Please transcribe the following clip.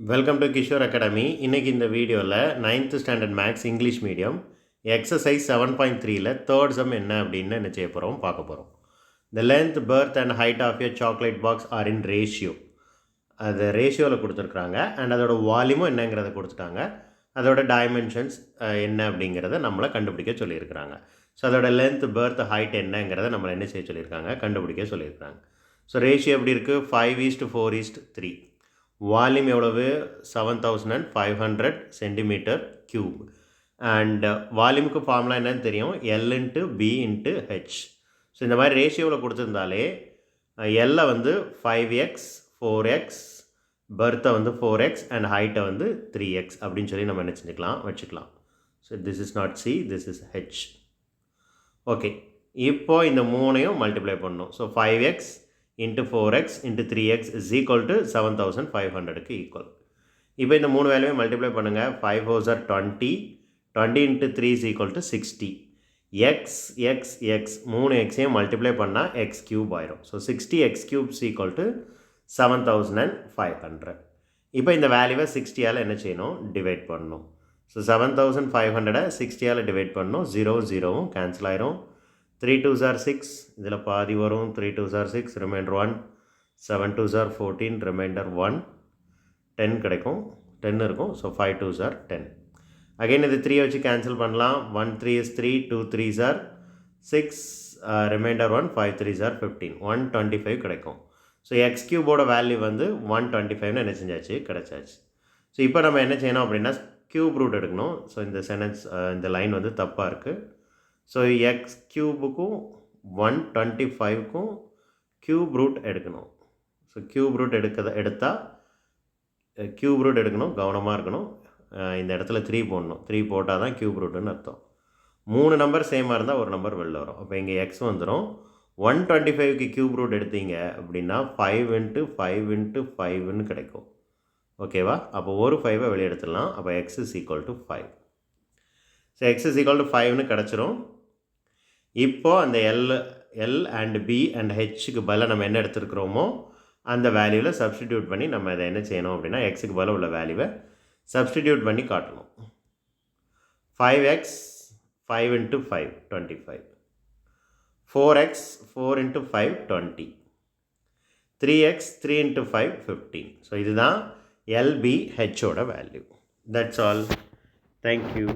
Welcome to Kishore academy. இன்றைக்கி இந்த வீடியோவில் 9th standard maths English medium exercise 7.3ல் தேர்ட் சம் என்ன அப்படின்னு என்ன செய்ய போகிறோம் பார்க்க போகிறோம். The length breadth and height of a chocolate box are in ratio. அது ரேஷியோவில் கொடுத்துருக்குறாங்க அண்ட் அதோட வால்யூமும் என்னங்கிறத கொடுத்துட்டாங்க. அதோட டைமென்ஷன்ஸ் என்ன அப்படிங்கிறத நம்மளை கண்டுபிடிக்க சொல்லியிருக்கிறாங்க. ஸோ அதோட லென்த் பர்த் ஹைட் என்னங்கிறத நம்மளை என்ன செய்ய சொல்லியிருக்காங்க, கண்டுபிடிக்க சொல்லியிருக்காங்க. ஸோ ரேஷியோ எப்படி இருக்குது? 5:4:3. வால்யூம் எவ்வளவு? 7500 சென்டிமீட்டர் க்யூப். அண்ட் வால்யூமுக்கு ஃபார்முலா என்னன்னு தெரியும், L × B × H. ஸோ இந்த மாதிரி ரேஷியோவில் கொடுத்துருந்தாலே எல்லை வந்து 5x 4x, பர்த்தை வந்து 4x அண்ட் ஹைட்டை வந்து 3x அப்படின்னு சொல்லி நம்ம என்ன செஞ்சுக்கலாம், வச்சுக்கலாம். So this is not C, this is H. Okay, இப்போது இந்த மூணையும் மல்டிப்ளை பண்ணணும். ஸோ 5x into 4x into 3x is equal to 7500க்கு ஈக்குவல். இப்போ இந்த மூணு வேல்யூவை மல்டிப்ளை பண்ணுங்கள். 5 4s are 20, 20 into 3 is equal to 60. x மூணு எக்ஸையும் மல்டிப்ளை பண்ணால் எக்ஸ் கியூப் ஆயிரும். So 60x cube is equal to 7500. இப்போ இந்த வேல்யூவை 60ஆல் என்ன செய்யணும், டிவைட் பண்ணணும். ஸோ 7500 60ஆல் டிவைட் பண்ணணும். 0 0வும் கேன்சல் ஆயிரும். 3 2s are 6, இதில் பாதி வரும். 3 2s are 6, reminder 1. 7 2s are 14, reminder 1. 10 கிடைக்கும், 10 இருக்கும். So 5 2s are 10. அகைன் இது 3 வச்சு கேன்சல் பண்ணலாம். 1 3 is 3, 2 3s are 6, reminder 1. 5 3s are 15, 125 கிடைக்கும். ஸோ எக்ஸ் கியூபோட வேல்யூ வந்து 125ன்னு என்ன செஞ்சாச்சு, கிடச்சாச்சு. ஸோ இப்போ நம்ம என்ன செய்யணும் அப்படின்னா கியூப் ரூட் எடுக்கணும். ஸோ இந்த சென்டென்ஸ் இந்த லைன் வந்து தப்பாக இருக்குது. ஸோ எக்ஸ் கியூபுக்கும் 125க்கும் கியூப் ரூட் எடுக்கணும். ஸோ கியூப் ரூட் எடுத்தால் கியூப் ரூட் எடுக்கணும், கவனமாக இருக்கணும். இந்த இடத்துல 3 போடணும். 3 போட்டால் தான் கியூப் ரூட்டுன்னு அர்த்தம். 3 நம்பர் சேமாக இருந்தால் ஒரு நம்பர் வெளில வரும். அப்போ இங்கே எக்ஸ் வந்துடும். 125க்கு கியூப் ரூட் எடுத்தீங்க அப்படின்னா 5 × 5 × 5ன்னு கிடைக்கும். ஓகேவா? அப்போ ஒரு 5ஐ வெளியே எடுத்துடலாம். அப்போ x is equal to 5. So x is equal to 5ன்னு கிடச்சிரும். இப்போது அந்த L அண்ட் B அண்ட் Hக்கு பதிலாக நம்ம என்ன எடுத்துருக்கிறோமோ அந்த வேல்யூவில் சப்ஸ்டிடியூட் பண்ணி நம்ம இதை என்ன செய்யணும் அப்படின்னா எக்ஸுக்கு பதிலாக உள்ள வேல்யூவை சப்ஸ்டிடியூட் பண்ணி காட்டணும். 5x 5 × 5 25, 4x 4 × 5 20, 3x 3 × 5 15. ஸோ இதுதான் LBHோட வேல்யூ. That's all. தேங்க்யூ.